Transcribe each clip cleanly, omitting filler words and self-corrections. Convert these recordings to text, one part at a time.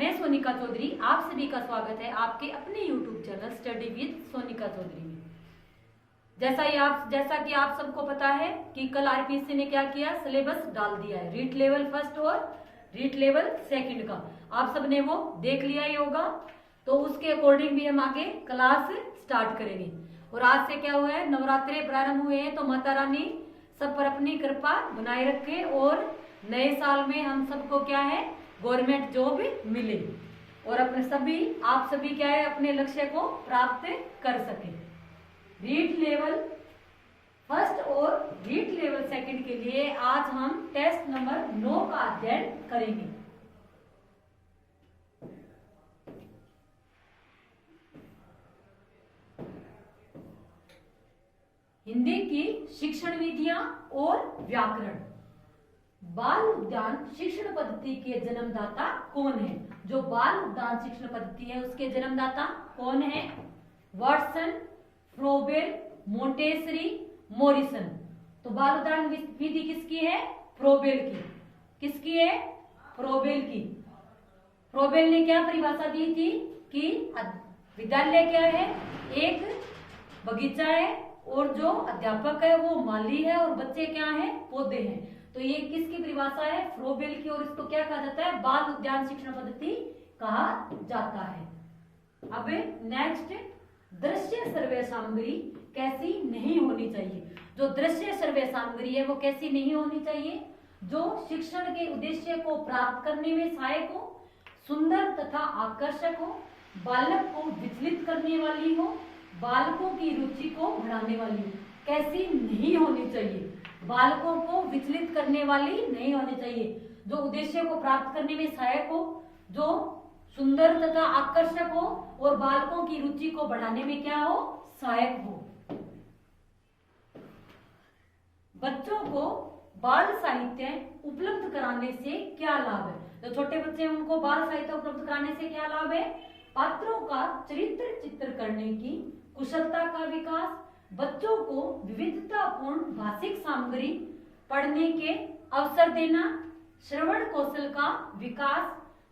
मैं सोनिका चौधरी, आप सभी का स्वागत है आपके अपने YouTube channel study with Sonika Chaudhary में। जैसा कि आप सबको पता है कि कल आरपीएससी ने क्या किया, सिलेबस डाल दिया है रीट लेवल फर्स्ट और रीट लेवल सेकंड का। आप सबने वो देख लिया ही होगा, तो उसके अकॉर्डिंग भी हम आगे क्लास स्टार्ट करेंगे। और आज से क्या हुआ है, नवरात्रे प्रारंभ हुए हैं, तो माता रानी सब पर अपनी कृपा बनाए रखे और नए साल में हम सबको क्या है, गवर्नमेंट जॉब मिले और अपने आप सभी क्या है, अपने लक्ष्य को प्राप्त कर सके। रीट लेवल फर्स्ट और रीट लेवल सेकंड के लिए आज हम टेस्ट नंबर 9 का अध्ययन करेंगे। हिंदी की शिक्षण विधियां और व्याकरण। बाल उद्यान शिक्षण पद्धति के जन्मदाता कौन है? जो बाल उद्यान शिक्षण पद्धति है उसके जन्मदाता कौन है? Watson, Froebel, Montessori, Morrison. तो बाल उद्यान विधि किसकी है? फ्रोबेल की। किसकी है? फ्रोबेल की। फ्रोबेल ने क्या परिभाषा दी थी कि विद्यालय क्या है, एक बगीचा है और जो अध्यापक है वो माली है और बच्चे क्या हैं, पौधे हैं। तो ये किसकी परिभाषा है? फ्रोबेल की। और इसको क्या कहा जाता है? बाल उद्यान शिक्षण पद्धति कहा जाता है। अब नेक्स्ट, दृश्य सर्वे सामग्री कैसी नहीं होनी चाहिए? जो दृश्य सर्वे सामग्री है वो कैसी नहीं होनी चाहिए? जो शिक्षण के उद्देश्य को प्राप्त करने में सहायक हो, सुंदर तथा आकर्षक हो, बालक को विचलित करने वाली हो, बालकों की रुचि को बढ़ाने वाली हो। कैसी नहीं होनी चाहिए? बालकों को विचलित करने वाली नहीं होनी चाहिए। जो उद्देश्य को प्राप्त करने में सहायक हो, जो सुंदर तथा आकर्षक हो और बालकों की रुचि को बढ़ाने में क्या हो, सहायक हो। बच्चों को बाल साहित्य उपलब्ध कराने से क्या लाभ है? जो छोटे बच्चे हैं उनको बाल साहित्य उपलब्ध कराने से क्या लाभ है? पात्रों का चरित्र चित्र करने की कुशलता का विकास, बच्चों को विविधतापूर्ण भाषिक सामग्री पढ़ने के अवसर देना, श्रवण कौशल का विकास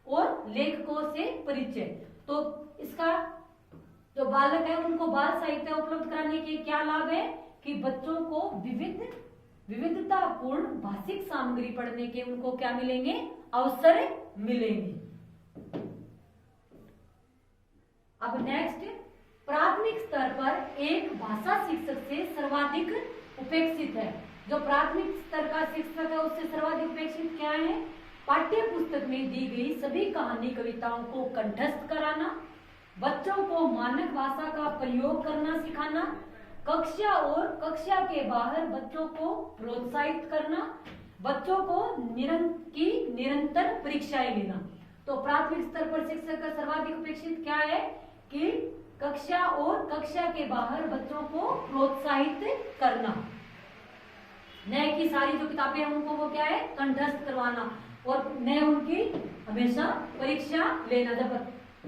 और लेखकों से परिचय। तो इसका जो बालक है उनको बाल साहित्य उपलब्ध कराने के क्या लाभ है कि बच्चों को विविधतापूर्ण भाषिक सामग्री पढ़ने के उनको क्या मिलेंगे, अवसर मिलेंगे। अब नेक्स्ट, प्राथमिक स्तर पर एक भाषा शिक्षक से सर्वाधिक उपेक्षित है। जो प्राथमिक स्तर का शिक्षक है उससे सर्वाधिक उपेक्षित क्या है? पाठ्य पुस्तक में दी गई सभी कहानी कविताओं को कंठस्थ कराना, बच्चों को मानक भाषा का प्रयोग करना सिखाना, कक्षा और कक्षा के बाहर बच्चों को प्रोत्साहित करना, बच्चों को निरंतर परीक्षाएं लेना। तो प्राथमिक स्तर पर शिक्षक का सर्वाधिक उपेक्षित क्या है कि कक्षा और कक्षा के बाहर बच्चों को प्रोत्साहित करना। नए की सारी जो किताबें हैं उनको वो क्या है, कंठस्थ करवाना और नए उनकी हमेशा परीक्षा लेना। जब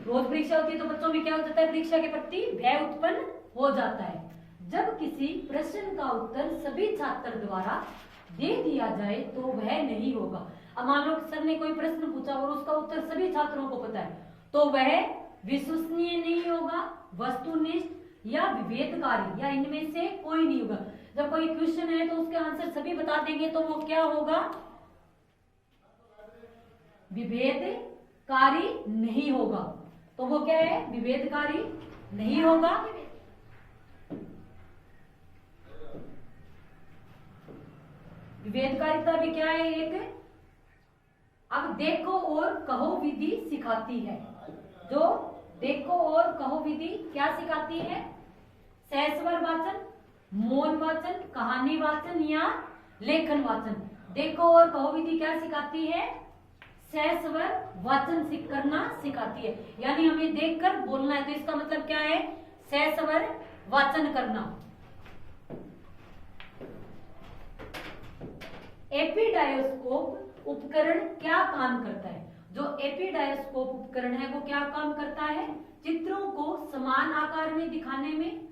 रोज परीक्षा होती है तो बच्चों में क्या हो जाता है, परीक्षा के प्रति भय उत्पन्न हो जाता है। जब किसी प्रश्न का उत्तर सभी छात्र द्वारा दे दिया जाए तो वह नहीं होगा। अब मान लो सर ने कोई प्रश्न पूछा और उसका उत्तर सभी छात्रों को पता है, तो वह विश्वसनीय नहीं होगा, वस्तुनिष्ठ या विभेदकारी या इनमें से कोई नहीं होगा। जब कोई क्वेश्चन है तो उसके आंसर सभी बता देंगे तो वो क्या होगा, विभेदकारी नहीं होगा। तो वो क्या है, विभेदकारी नहीं होगा। विभेदकारिता भी क्या है एक। अब देखो और कहो विधि सिखाती है। जो देखो और कहो विधि क्या सिखाती है? सहस्वर वाचन, मौन वाचन, कहानी वाचन या लेखन वाचन। देखो और कहो विधि क्या सिखाती है? सहस्वर वाचन करना सिखाती है। यानी हमें देखकर बोलना है, तो इसका मतलब क्या है, सहस्वर वाचन करना। एपिडायोस्कोप उपकरण क्या काम करता है? जो एपिडायोस्कोप उपकरण है वो क्या काम करता है? चित्रों को समान आकार में दिखाने में,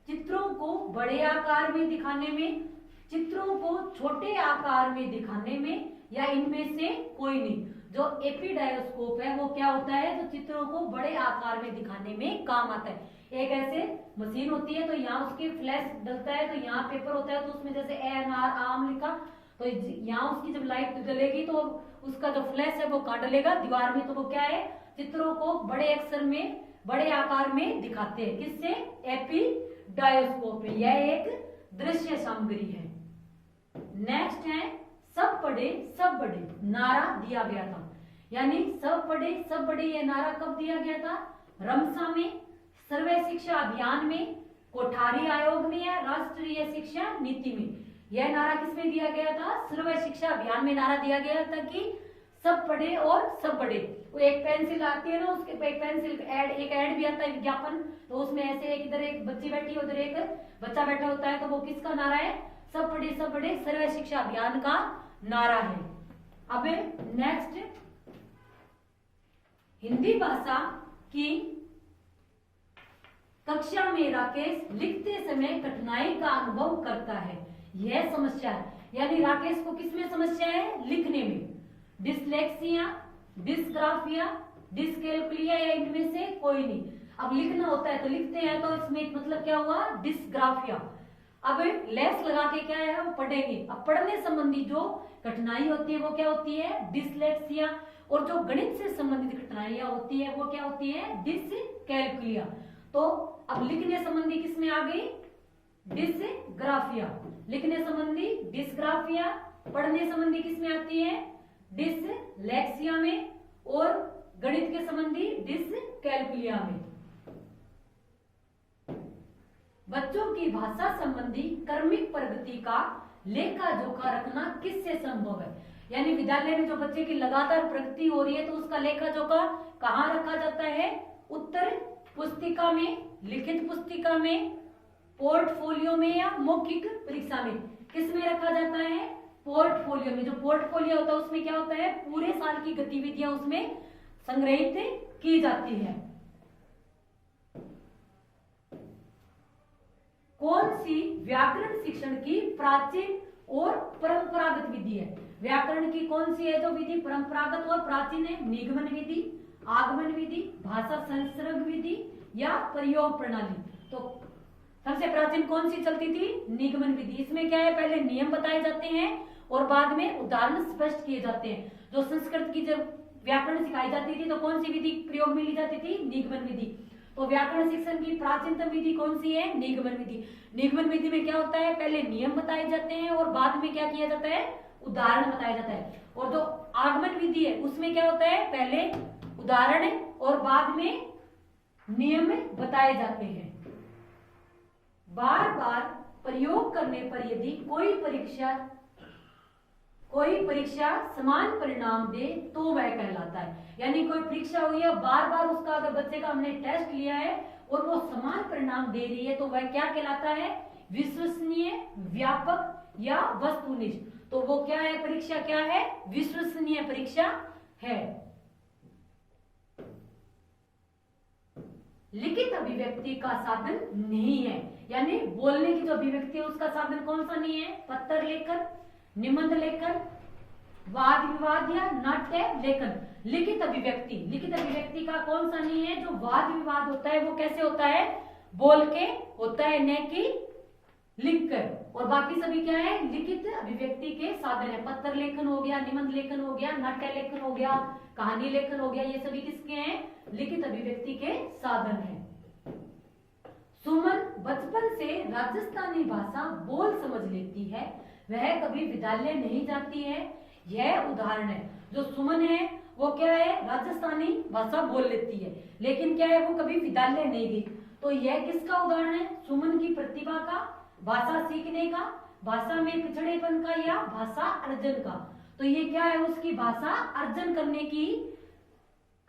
चित्रों को बड़े आकार में दिखाने में, चित्रों को छोटे आकार में दिखाने में या इनमें से कोई नहीं। जो एपिडायोस्कोप है वो क्या होता है, जो चित्रों को बड़े आकार में दिखाने में काम आता है। एक ऐसे मशीन होती है, तो यहाँ उसकी फ्लैश डलता है, तो यहाँ पेपर होता है, तो उसमें जैसे ANR आम लिखा, तो यहाँ उसकी जब लाइट जलेगी तो उसका जो फ्लैश है वो कहाँ डलेगा, दीवार में। तो वो क्या है, चित्रों को बड़े अक्षर में बड़े आकार में दिखाते हैं, किससे, एपिडायोस्कोप में। यह एक दृश्य सामग्री है। नेक्स्ट है सब पढ़े सब बड़े, नारा दिया गया था। यानी सब पढ़े सब बड़े ये नारा कब दिया गया था, रमसा में, सर्व शिक्षा अभियान में, कोठारी आयोग में या राष्ट्रीय शिक्षा नीति में। यह नारा किसमें दिया गया था, सर्व शिक्षा अभियान में नारा दिया गया था कि सब पढ़े और सब बड़े। वो एक पेंसिल आती है ना, उसके पे एक पेंसिल एक ऐड भी आता है, विज्ञापन, तो उसमें ऐसे एक इधर एक बच्ची बैठी है, उधर एक बच्चा बैठा होता है, तो वो किसका नारा है, सब पढ़े सर्व शिक्षा अभियान का नारा है। अब नेक्स्ट, हिंदी भाषा की कक्षा में राकेश लिखते समय कठिनाई का अनुभव करता है, यह समस्या है। यानी राकेश को किसमें समस्या है, लिखने में। डिसलेक्सिया, डिस्ग्राफिया, डिसकैल्कुलिया या इनमें से कोई नहीं। अब लिखना होता है तो लिखते हैं, तो इसमें मतलब क्या हुआ, डिस्ग्राफिया। अब लेस लगा के क्या है, हम पढ़ेंगे। अब पढ़ने संबंधी जो कठिनाई होती है वो क्या होती है, डिसलेक्सिया। और जो गणित से संबंधित कठिनाइयां होती है वो क्या होती है, डिसकैल्कुलिया। तो अब लिखने संबंधी किसमें आ गई, डिसग्राफिया। लिखने संबंधी डिसग्राफिया, पढ़ने संबंधी किसमें आती है, डिसलेक्सिया में, और गणित के संबंधी डिसकैल्कुलिया में। बच्चों की भाषा संबंधी कर्मिक प्रगति का लेखा जोखा रखना किससे संभव है। यानी विद्यालय में जो बच्चे की लगातार प्रगति हो रही है, तो उसका लेखा जोखा कहाँ रखा जाता है, उत्तर पुस्तिका में, लिखित पुस्तिका में, पोर्टफोलियो में या मौखिक परीक्षा में। किस में रखा जाता है, पोर्टफोलियो में। जो पोर्टफोलियो होता है उसमें क्या होता है, पूरे साल की गतिविधियां उसमें संग्रहित की जाती है। कौन सी व्याकरण शिक्षण की प्राचीन और परंपरागत विधि है। व्याकरण की कौन सी है जो विधि परंपरागत और प्राचीन है, निगमन विधि, आगमन विधि, भाषा संसर्ग विधि या प्रयोग प्रणाली। तो सबसे प्राचीन कौन सी चलती थी, निगमन विधि। इसमें क्या है, पहले नियम बताए जाते हैं और बाद में उदाहरण स्पष्ट किए जाते हैं। जो संस्कृत की जब व्याकरण सिखाई जाती थी तो कौन सी विधि प्रयोग में ली जाती थी, निगमन विधि। तो व्याकरण शिक्षण की प्राचीनतम विधि कौन सी है, निगमन विधि। निगमन विधि में क्या होता है, पहले नियम बताए जाते हैं और बाद में क्या किया जाता है, उदाहरण बताया जाता है। और जो आगमन विधि है उसमें क्या होता है, पहले उदाहरण और बाद में नियम बताए जाते हैं। बार बार प्रयोग करने पर यदि कोई परीक्षा समान परिणाम दे तो वह कहलाता है। यानी कोई परीक्षा हुई है, बार बार उसका अगर बच्चे का हमने टेस्ट लिया है और वो समान परिणाम दे रही है तो वह क्या कहलाता है, विश्वसनीय, व्यापक या वस्तुनिष्ठ। तो वो क्या है, परीक्षा क्या है, विश्वसनीय परीक्षा है। लिखित अभिव्यक्ति का साधन नहीं है। यानी बोलने की जो अभिव्यक्ति है उसका साधन कौन सा नहीं है, पत्र लेखन, निबंध लेखन, वाद विवाद या नाट्य लेखन। लिखित अभिव्यक्ति का कौन सा नहीं है, जो वाद विवाद होता है वो कैसे होता है, बोल के होता है, न कि लिख कर। और बाकी सभी क्या है, लिखित अभिव्यक्ति के साधन है। पत्र लेखन हो गया, निबंध लेखन हो गया, नाट्य लेखन हो गया, कहानी लेखन हो गया, ये सभी किसके हैं, लिखित अभिव्यक्ति के साधन है। सुमन बचपन से राजस्थानी भाषा बोल समझ लेती है, वह कभी विद्यालय नहीं जाती है, यह उदाहरण है। जो सुमन है वो क्या है, राजस्थानी भाषा बोल लेती है, लेकिन क्या है, वो कभी विद्यालय नहीं गई। तो यह किसका उदाहरण है, सुमन की प्रतिभा का, भाषा सीखने का, भाषा में पिछड़ेपन का या भाषा अर्जन का। तो ये क्या है, उसकी भाषा अर्जन करने की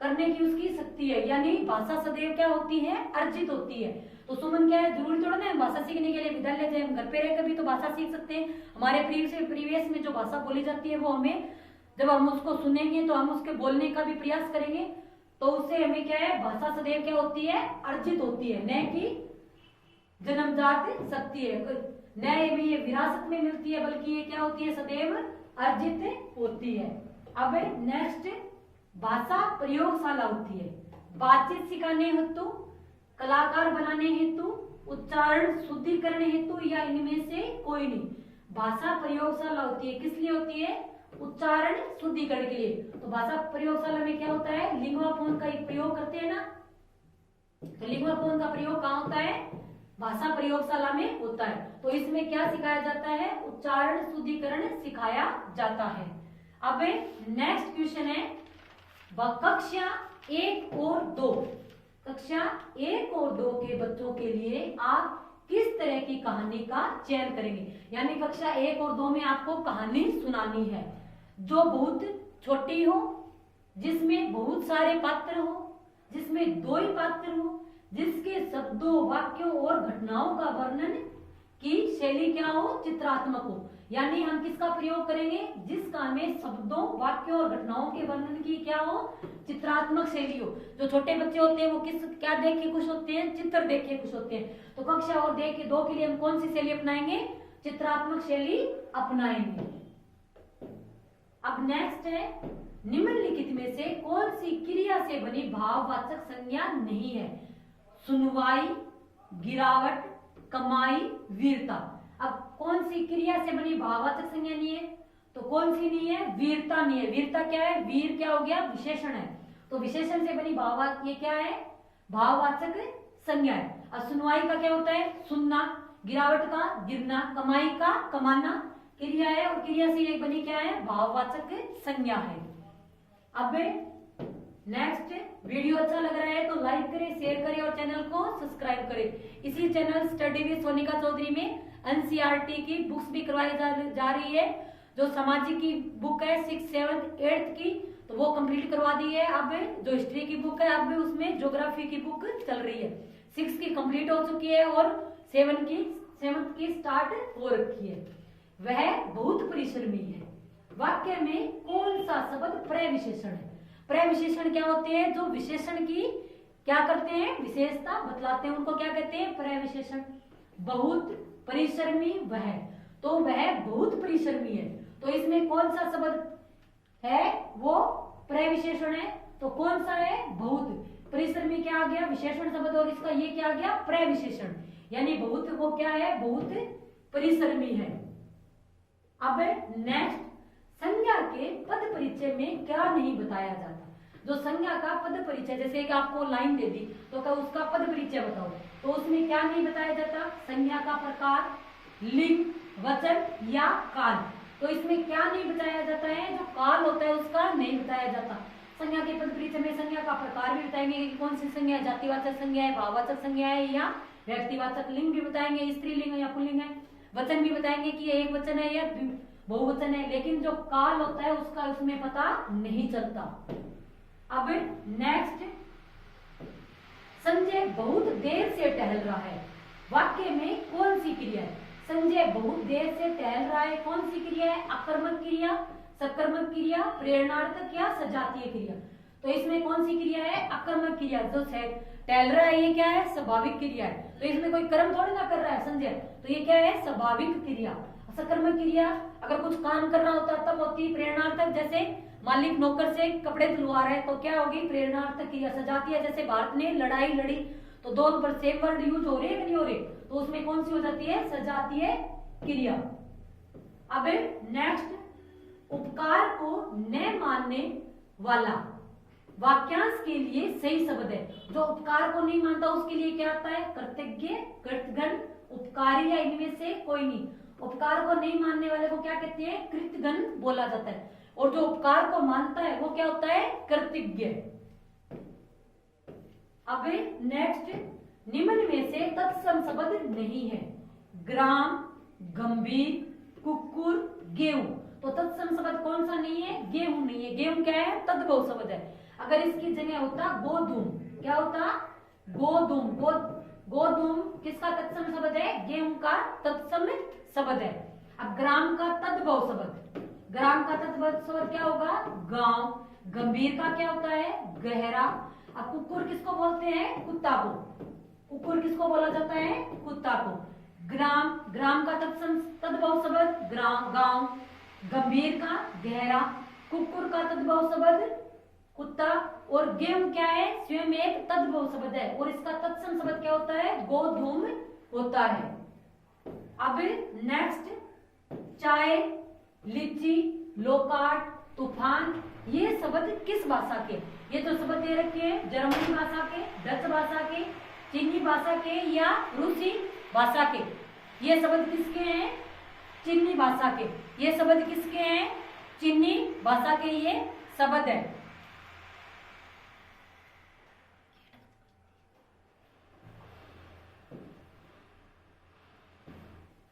उसकी शक्ति है। यानी भाषा सदैव क्या होती है, अर्जित होती है। तो सुमन क्या है, जरूरी थोड़ा ना भाषा सीखने के लिए विद्यालय जाए, हम घर पे रहकर भी तो भाषा सीख सकते हैं। हमारे प्रीवियस में जो भाषा बोली जाती है वो हमें, जब हम उसको सुनेंगे तो हम उसके बोलने का भी प्रयास करेंगे, तो उससे हमें क्या है, भाषा सदैव क्या होती है, अर्जित होती है, न कि जन्मजात शक्ति है, न ये विरासत में मिलती है, बल्कि ये क्या होती है, सदैव अर्जित होती है। अब नेक्स्ट भाषा प्रयोगशाला होती है बातचीत सिखाने हेतु, कलाकार बनाने हेतु, उच्चारण शुद्धिकरण हेतु या इनमें से कोई नहीं। भाषा प्रयोगशाला होती है किस लिए होती है? उच्चारण शुद्धिकरण के लिए। तो भाषा प्रयोगशाला में क्या होता है? लिंगुआ फोन का एक प्रयोग करते हैं ना, तो लिंगुआ फोन का प्रयोग कहाँ होता है? भाषा प्रयोगशाला में होता है। तो इसमें क्या सिखाया जाता है? उच्चारण शुद्धिकरण सिखाया जाता है। अब नेक्स्ट क्वेश्चन है कक्षा 1 और 2, कक्षा 1 और 2 के बच्चों के लिए आप किस तरह की कहानी का चयन करेंगे? यानी कक्षा 1 और 2 में आपको कहानी सुनानी है जो बहुत छोटी हो, जिसमें बहुत सारे पात्र हो, जिसमें 2 ही पात्र हो, जिसके शब्दों, वाक्यों और घटनाओं का वर्णन की शैली क्या हो? चित्रात्मक हो। यानी हम किसका प्रयोग करेंगे? जिसका में शब्दों, वाक्यों और घटनाओं के वर्णन की क्या हो? चित्रात्मक शैली हो। जो छोटे बच्चे होते हैं वो क्या देख के खुश होते हैं? चित्र देख के खुश होते हैं। तो कक्षा और 2 के लिए हम कौन सी शैली अपनाएंगे? चित्रात्मक शैली अपनाएंगे। अब नेक्स्ट है निम्नलिखित में से कौन सी क्रिया से बनी भाववाचक संज्ञा नहीं है? सुनवाई, गिरावट, कमाई, वीरता। अब कौन सी क्रिया से बनी भाववाचक संज्ञा नहीं है? तो कौन सी नहीं है? वीरता नहीं है। वीरता क्या है? वीर क्या हो गया? विशेषण है। तो विशेषण से बनी भाववाचक ये क्या है? भाववाचक संज्ञा है। अब सुनवाई का क्या होता है? सुनना, गिरावट का गिरना, कमाई का कमाना क्रिया है और क्रिया से ये बनी क्या है? भाववाचक संज्ञा है। अब नेक्स्ट वीडियो अच्छा लग रहा है तो लाइक करें, शेयर करें और चैनल को सब्सक्राइब करें। इसी channel study with Sonika Chaudhary में एनसीईआरटी की बुक्स भी करवाई जा रही है। जो सामाजिक की बुक है 6, 7, 8 की तो वो कंप्लीट करवा दी है। अब जो हिस्ट्री की बुक है अब उसमें ज्योग्राफी की बुक चल रही है। 6 की कंप्लीट हो चुकी है और 7 की स्टार्ट हो रखी है। वह बहुत परिश्रमी है। वाक्य में कौन सा शब्द प्रविशेषण है? प्रविशेषण क्या होते हैं? जो विशेषण की क्या करते हैं? विशेषता बतलाते हैं, उनको क्या कहते हैं? प्रविशेषण। बहुत परिश्रमी वह, तो वह बहुत परिश्रमी है। तो इसमें कौन सा शब्द है? वो प्रविशेषण है। तो कौन सा है? बहुत। परिश्रमी क्या आ गया? विशेषण शब्द और इसका ये क्या आ गया? प्रविशेषण। यानी बहुत वो क्या है? बहुत परिश्रमी है। अब नेक्स्ट संज्ञा के पद परिचय में क्या नहीं बताया जाता? जो संज्ञा का पद परिचय, जैसे कि आपको लाइन दे दी तो क्या उसका पद परिचय बताओ, तो उसमें क्या नहीं बताया जाता? संज्ञा का प्रकार, लिंग, वचन या काल। तो इसमें क्या नहीं बताया जाता है? जो काल होता है उसका नहीं बताया जाता। संज्ञा के पद परिचय में संज्ञा का प्रकार भी बताएंगे कि कौन सी संज्ञा है, जातिवाचक संज्ञा है, भाववाचक संज्ञा है या व्यक्तिवाचक। लिंग भी बताएंगे, स्त्रीलिंग है या पुल्लिंग है। वचन भी बताएंगे कि एक वचन है या बहुवचन है। लेकिन जो काल होता है उसका उसमें पता नहीं चलता। अब नेक्स्ट संजय बहुत देर से टहल रहा है। वाक्य में कौन सी क्रिया है? संजय बहुत देर से टहल रहा है, कौन सी क्रिया है? आकर्मक क्रिया, सकर्मक क्रिया, प्रेरणार्थक या सजातीय क्रिया। तो इसमें कौन सी क्रिया है? आकर्मक क्रिया। जो टहल रहा है ये क्या है? स्वाभाविक क्रिया है। तो इसमें कोई कर्म थोड़ी ना कर रहा है संजय, तो ये क्या है? स्वाभाविक क्रिया। सकर्मक क्रिया अगर कुछ काम करना होता है तब होती है प्रेरणार्थक। जैसे मालिक नौकर से कपड़े धुलवा रहे हैं तो क्या होगी? प्रेरणार्थक क्रिया। सजातीय जैसे भारत ने लड़ाई लड़ी तो दोनों पर सेम वर्ड यूज हो रहे हैं कि नहीं हो रहे, तो उसमें कौन सी हो जाती है? सजातीय क्रिया। अब नेक्स्ट उपकार को न मानने वाला वाक्यांश के लिए सही शब्द है। जो उपकार को नहीं मानता उसके लिए क्या आता है? कृतज्ञ, कृतगण, उपकारी या इनमें से कोई नहीं। उपकार को नहीं मानने वाले को क्या कहते हैं? कृतगण बोला जाता है। और जो उपकार को मानता है वो क्या होता है? कृतज्ञ। अब नेक्स्ट निम्न में से तत्सम शब्द नहीं है। ग्राम, गंभीर, कुकुर, गेहूं। तो तत्सम शब्द कौन सा नहीं है? गेहूं नहीं है। गेहूं क्या है? तद्भव शब्द है। अगर इसकी जगह होता गोधूम, क्या होता? गोधूम। गोधूम किसका तत्सम शब्द है? गेहूं का तत्सम शब्द है। अब ग्राम का तद्भव शब्द, ग्राम का तद्भव शब्द क्या होगा? गांव। गंभीर का क्या होता है? गहरा। अब कुकुर किसको बोलते हैं? कुत्ता को। कुकुर किसको बोला जाता है? कुत्ता को। ग्राम, ग्राम का तद्भव शब्द गांव। गंभीर का गहरा। कुकुर का तद्भव शब्द कुत्ता, और गेहूं क्या है, स्वयं एक तद्भव शब्द है, और इसका तत्सम शब्द क्या होता है, गोधूम होता है। अब नेक्स्ट, चाय, लीची, लोकाट, तूफान, ये शब्द किस भाषा के, ये तो शब्द दे रखे हैं जर्मनी भाषा के, डच भाषा के, चीनी भाषा के या रूसी भाषा के। ये शब्द किसके हैं, चीनी भाषा के। ये शब्द किसके हैं, चीनी भाषा के ये शब्द है।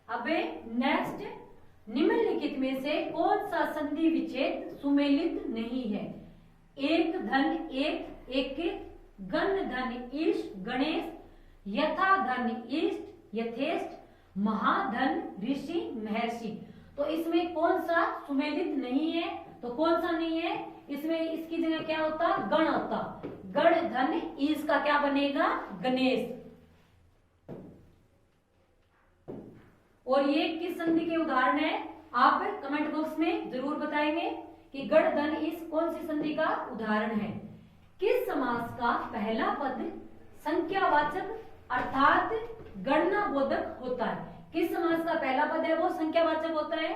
अब नेक्स्ट, निम्नलिखित में से कौन सा संधि विच्छेद सुमेलित नहीं है। एक धन एक, एक गण धन इष्ट गणेश, यथा धन इष्ट यथेष्ट, महाधन ऋषि महर्षि। तो इसमें कौन सा सुमेलित नहीं है, तो कौन सा नहीं है, इसमें इसकी जगह क्या होता, गण होता, गण धन ईश का क्या बनेगा, गणेश। और ये किस संधि के उदाहरण है, आप कमेंट बॉक्स में जरूर बताएंगे कि गण धन ईश कौन सी संधि का उदाहरण है। किस समास का पहला पद संख्यावाचक अर्थात गणना बोधक होता है। किस समास का पहला पद है वो संख्यावाचक होता है,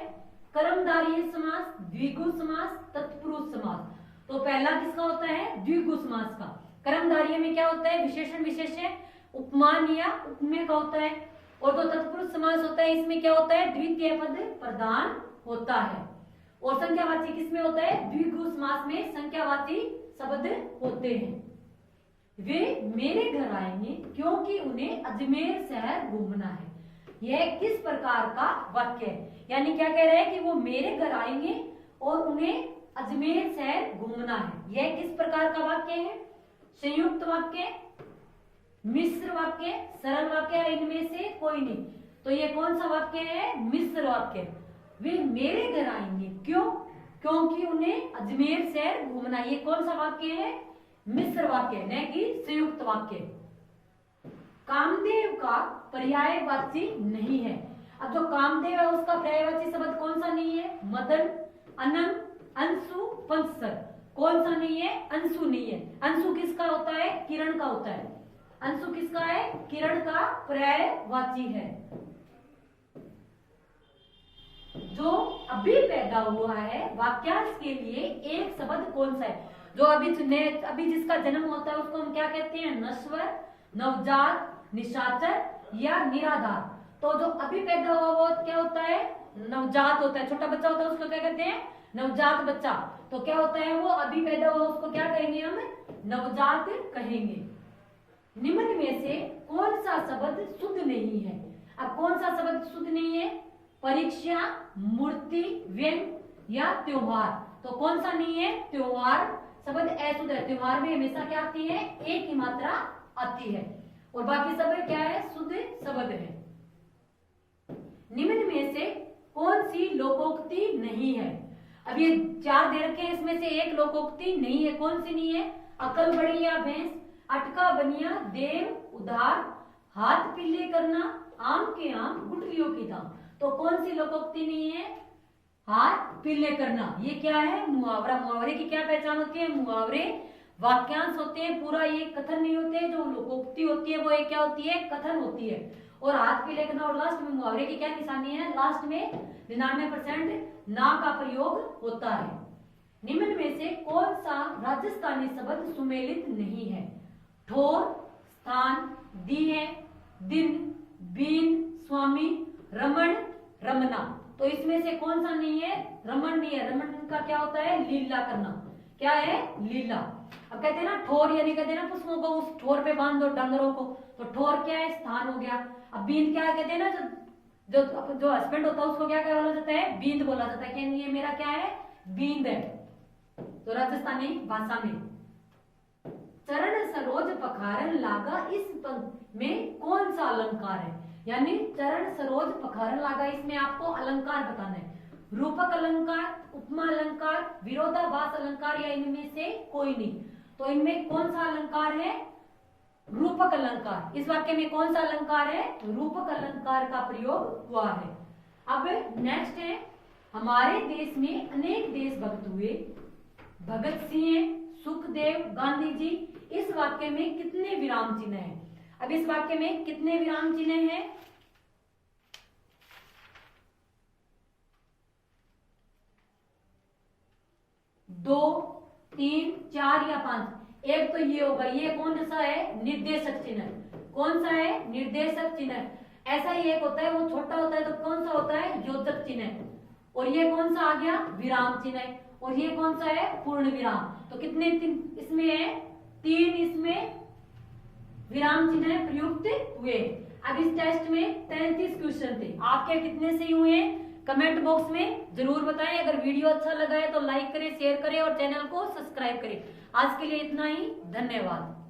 कर्मधारय समास, द्विगु समास, तत्पुरुष समास। तो पहला किसका होता है, द्विगु समास का। कर्मधारय में क्या होता है, विशेषण विशेष्य, उपमान या उपमेय का होता है। और जो तत्पुरुष समास होता है इसमें क्या होता है, द्वितीय पद प्रधान होता है। और संख्यावाची किसमें होता है, द्विगु समास में संख्यावाची शब्द होते हैं। वे मेरे घर आएंगे क्योंकि उन्हें अजमेर शहर घूमना है। यह किस प्रकार का वाक्य है, यानी क्या कह रहे हैं कि वो मेरे घर आएंगे और उन्हें अजमेर शहर घूमना है। यह किस प्रकार का वाक्य है, संयुक्त वाक्य, मिश्र वाक्य, सरल वाक्य, इनमें से कोई नहीं। तो ये कौन सा वाक्य है, मिश्र वाक्य। वे मेरे घर आएंगे क्यों, क्योंकि उन्हें अजमेर शहर घूमना। ये कौन सा वाक्य है, मिश्र वाक्य, न कि संयुक्त वाक्य। कामदेव का पर्यायवाची नहीं है। अब जो कामदेव है उसका पर्यायवाची शब्द कौन सा नहीं है, मदन, अनंग, अंशु, पंचसर। कौन सा नहीं है, अंशु नहीं है। अंशु किसका होता है, किरण का होता है। अंशु किसका है, किरण का पर्यायवाची है। जो अभी पैदा हुआ है वाक्यांश के लिए एक शब्द कौन सा है, जो अभी जिसका जन्म होता है उसको हम क्या कहते हैं, नश्वर, नवजात, निशाचर या निराधार। तो जो अभी पैदा हुआ वो क्या होता है, नवजात होता है। छोटा बच्चा होता है उसको क्या कहते हैं, नवजात बच्चा। तो क्या होता है, वो अभी पैदा हुआ उसको क्या कहेंगे, हम नवजात कहेंगे। निम्न में से कौन सा शब्द शुद्ध नहीं है। अब कौन सा शब्द शुद्ध नहीं है, परीक्षा, मूर्ति, व्यंग या त्योहार। तो कौन सा नहीं है, त्योहार शब्द अशुद्ध है। त्योहार में हमेशा क्या आती है, एक ही मात्रा आती है, और बाकी शब्द क्या है, शुद्ध शब्द है। निम्न में से कौन सी लोकोक्ति नहीं है। अब ये चार दे रखे हैं, इसमें से एक लोकोक्ति नहीं है। कौन सी नहीं है, अकल बड़ी या भैंस, अटका बनिया, देव उधार, हाथ पीले करना, आम के आम, गुठलियों की दाम। तो कौन सी लोकोक्ति नहीं है, हाथ पीले करना। ये क्या है, मुहावरा। मुहावरे की क्या पहचान होती है, मुहावरे वाक्यांश होते हैं, पूरा ये कथन नहीं होते। जो लोकोक्ति होती है वो एक क्या होती है, कथन होती है। और हाथ पीले करना और लास्ट में मुहावरे की क्या निशानी है, लास्ट में 99% ना का प्रयोग होता है। निम्न में से कौन सा राजस्थानी शब्द सुमेलित नहीं है, ठोर, स्थान, दिए, दिन, बीन, स्वामी, रमण, रमना। तो इसमें से कौन सा नहीं है, रमण नहीं है। रमण का क्या होता है, लीला करना। क्या है, लीला। अब कहते हैं ना ठोर, यानी कहते हैं ना पुष्पों को उस ठोर पे बांध दो, डांगरों को। तो ठोर क्या है, स्थान हो गया। अब बींद क्या है, कहते हैं ना जो हस्बैंड होता है उसको क्या बोला जाता है, बींद बोला जाता है। ये मेरा क्या है, बींद है। तो राजस्थानी भाषा में चरण सरोज पखारन लागा, इस पंक्ति में कौन सा अलंकार है, यानी चरण सरोज पखारन लागा, इसमें आपको अलंकार बताना है। रूपक अलंकार, उपमा अलंकार, विरोधाभास अलंकार या इनमें से कोई नहीं। तो इनमें कौन सा अलंकार है, रूपक अलंकार। इस वाक्य में कौन सा अलंकार है, रूपक अलंकार का प्रयोग हुआ है। अब नेक्स्ट है, हमारे देश में अनेक देशभक्त हुए, भगत सिंह, सुखदेव, गांधी जी। इस वाक्य में कितने विराम चिन्ह हैं? अब इस वाक्य में कितने विराम चिन्ह हैं? 2, 3, 4 या 5? एक तो ये होगा, ये कौन सा है? निर्देशक चिन्ह। कौन सा है? निर्देशक चिन्ह। ऐसा ही एक होता है, वो छोटा होता है तो कौन सा होता है? योजक चिन्ह। और ये कौन सा आ गया? विराम चिन्ह। और ये कौन सा है? पूर्ण विराम। तो कितने इसमें है? 3 इसमें विराम चिन्ह प्रयुक्त हुए। अब इस टेस्ट में 33 क्वेश्चन थे, आपके कितने सही हुए हैं कमेंट बॉक्स में जरूर बताएं। अगर वीडियो अच्छा लगा है तो लाइक करें, शेयर करें और चैनल को सब्सक्राइब करें। आज के लिए इतना ही, धन्यवाद।